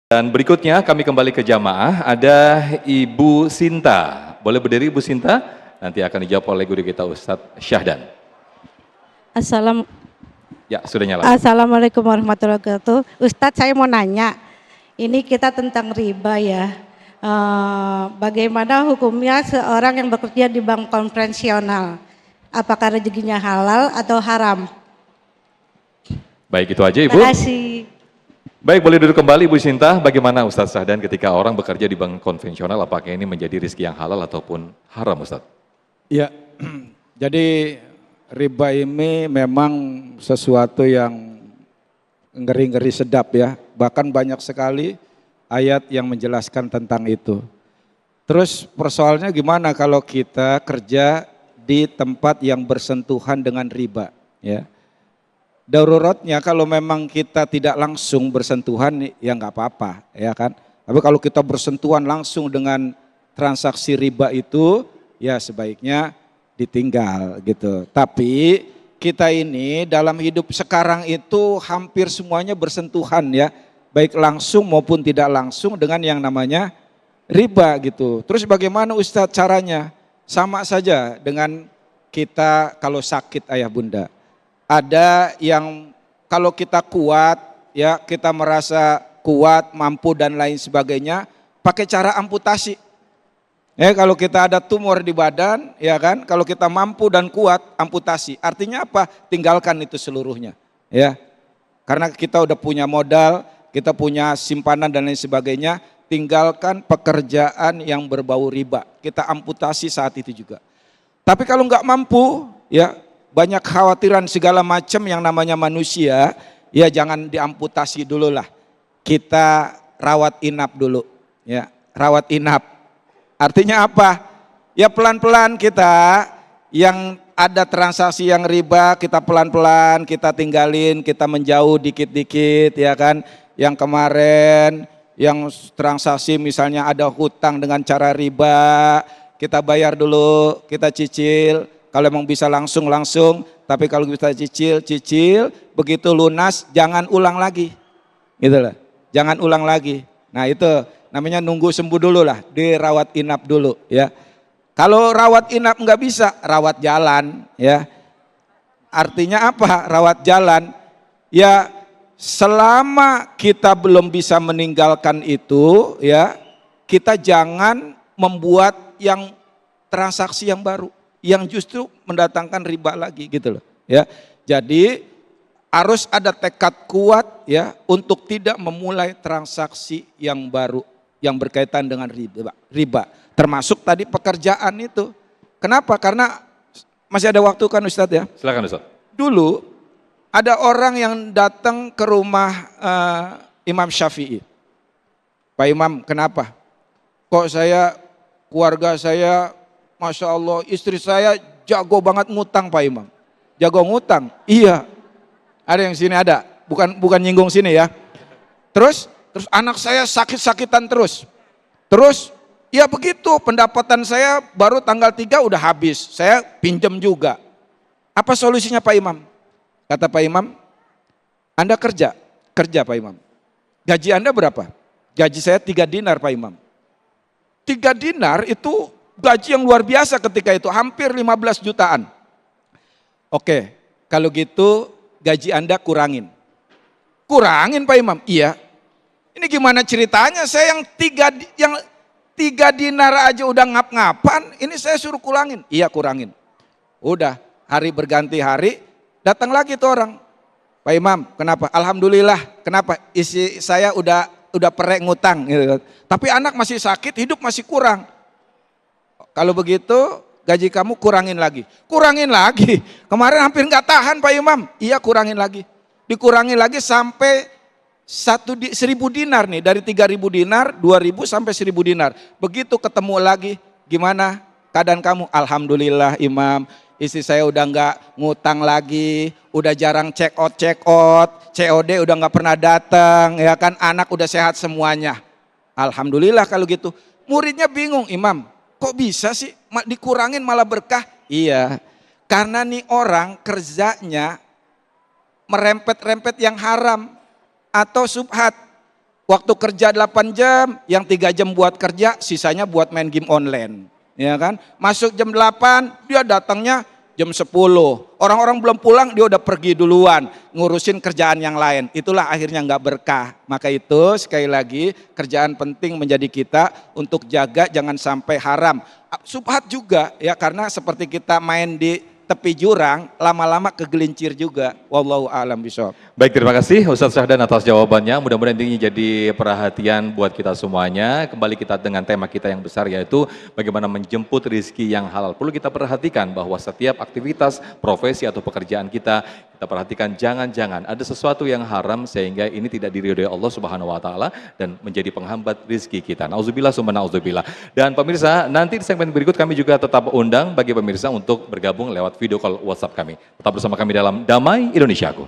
Dan berikutnya kami kembali ke jamaah, ada Ibu Sinta. Boleh berdiri Ibu Sinta? Nanti akan dijawab oleh guru kita Ustadz Syahdan. Ya, sudah nyala. Assalamualaikum warahmatullahi wabarakatuh. Ustadz, saya mau nanya, ini kita tentang riba ya. Bagaimana hukumnya seorang yang bekerja di bank konvensional? Apakah rezekinya halal atau haram? Baik, itu aja Ibu. Terima kasih. Baik, boleh duduk kembali Bu Sinta. Bagaimana Ustadz Syahdan ketika orang bekerja di bank konvensional, apakah ini menjadi rezeki yang halal ataupun haram Ustadz? Ya, jadi riba ini memang sesuatu yang ngeri-ngeri sedap ya. Bahkan banyak sekali ayat yang menjelaskan tentang itu. Terus persoalannya gimana kalau kita kerja di tempat yang bersentuhan dengan riba ya. Daruratnya kalau memang kita tidak langsung bersentuhan ya nggak apa-apa ya kan. Tapi kalau kita bersentuhan langsung dengan transaksi riba itu ya sebaiknya ditinggal gitu. Tapi kita ini dalam hidup sekarang itu hampir semuanya bersentuhan ya. Baik langsung maupun tidak langsung dengan yang namanya riba gitu. Terus bagaimana Ustadz caranya? Sama saja dengan kita kalau sakit ayah bunda. Ada yang kalau kita kuat, ya kita merasa kuat, mampu dan lain sebagainya, pakai cara amputasi. Ya kalau kita ada tumor di badan, ya kan, kalau kita mampu dan kuat, amputasi. Artinya apa? Tinggalkan itu seluruhnya. Ya, karena kita udah punya modal, kita punya simpanan dan lain sebagainya, tinggalkan pekerjaan yang berbau riba. Kita amputasi saat itu juga. Tapi kalau nggak mampu, ya banyak khawatiran segala macam yang namanya manusia, ya jangan diamputasi dulu lah. Kita rawat inap dulu, ya rawat inap. Artinya apa? Ya pelan-pelan kita yang ada transaksi yang riba, kita pelan-pelan, kita tinggalin, kita menjauh dikit-dikit, ya kan. Yang kemarin, yang transaksi misalnya ada hutang dengan cara riba, kita bayar dulu, kita cicil. Kalau memang bisa langsung, tapi kalau bisa cicil, begitu lunas jangan ulang lagi. Gitu loh. Jangan ulang lagi. Nah itu namanya nunggu sembuh dulu lah, dirawat inap dulu ya. Kalau rawat inap nggak bisa, rawat jalan ya. Artinya apa? Rawat jalan. Ya selama kita belum bisa meninggalkan itu ya, kita jangan membuat yang transaksi yang baru, yang justru mendatangkan riba lagi gitu loh ya. Jadi harus ada tekad kuat ya untuk tidak memulai transaksi yang baru yang berkaitan dengan riba. Termasuk tadi pekerjaan itu. Kenapa? Karena masih ada waktu kan Ustadz ya? Silakan Ustadz. Dulu ada orang yang datang ke rumah Imam Syafi'i. Pak Imam, kenapa? Kok keluarga saya Masya Allah, istri saya jago banget ngutang Pak Imam. Jago ngutang? Iya. Ada yang sini ada, bukan nyinggung sini ya. Terus anak saya sakit-sakitan terus. Ya begitu, pendapatan saya baru tanggal 3 udah habis. Saya pinjam juga. Apa solusinya Pak Imam? Kata Pak Imam, Anda kerja Pak Imam. Gaji Anda berapa? Gaji saya 3 dinar Pak Imam. 3 dinar itu gaji yang luar biasa ketika itu, hampir 15 jutaan. Oke, kalau gitu gaji Anda kurangin. Kurangin Pak Imam? Iya. Ini gimana ceritanya? Saya yang 3 dinar aja udah ngap-ngapan, ini saya suruh kurangin. Iya kurangin. Udah, hari berganti hari, datang lagi tuh orang. Pak Imam, kenapa? Alhamdulillah, kenapa? Isi saya udah perek ngutang. Gitu. Tapi anak masih sakit, hidup masih kurang. Kalau begitu gaji kamu kurangin lagi. Kurangin lagi. Kemarin hampir nggak tahan Pak Imam. Iya kurangin lagi. Dikurangin lagi sampai 1.000 dinar nih. Dari 3.000 dinar, 2.000 sampai 1.000 dinar. Begitu ketemu lagi, gimana keadaan kamu? Alhamdulillah Imam. Istri saya udah nggak ngutang lagi. Udah jarang check out. COD udah nggak pernah datang. Ya kan anak udah sehat semuanya. Alhamdulillah kalau gitu. Muridnya bingung, Imam. Kok bisa sih dikurangin malah berkah? Iya, karena nih orang kerjanya merempet-rempet yang haram atau subhat. Waktu kerja 8 jam, yang 3 jam buat kerja, sisanya buat main game online. Ya kan? Masuk jam 8, dia datangnya jam 10. Orang-orang belum pulang, dia udah pergi duluan, ngurusin kerjaan yang lain. Itulah akhirnya nggak berkah. Maka itu sekali lagi, kerjaan penting menjadi kita untuk jaga jangan sampai haram. Subhat juga ya, karena seperti kita main di tepi jurang, lama-lama kegelincir juga. Wallahu a'lam bishawab. Baik, terima kasih Ustadz Syahdan atas jawabannya. Mudah-mudahan ini jadi perhatian buat kita semuanya. Kembali kita dengan tema kita yang besar, yaitu bagaimana menjemput rezeki yang halal. Perlu kita perhatikan bahwa setiap aktivitas, profesi atau pekerjaan kita perhatikan jangan-jangan ada sesuatu yang haram sehingga ini tidak diridhoi Allah Subhanahu wa taala dan menjadi penghambat rezeki kita. Nauzubillah summa nauzubillah. Dan pemirsa, nanti di segmen berikut kami juga tetap undang bagi pemirsa untuk bergabung lewat video call WhatsApp kami. Tetap bersama kami dalam Damai Indonesiaku.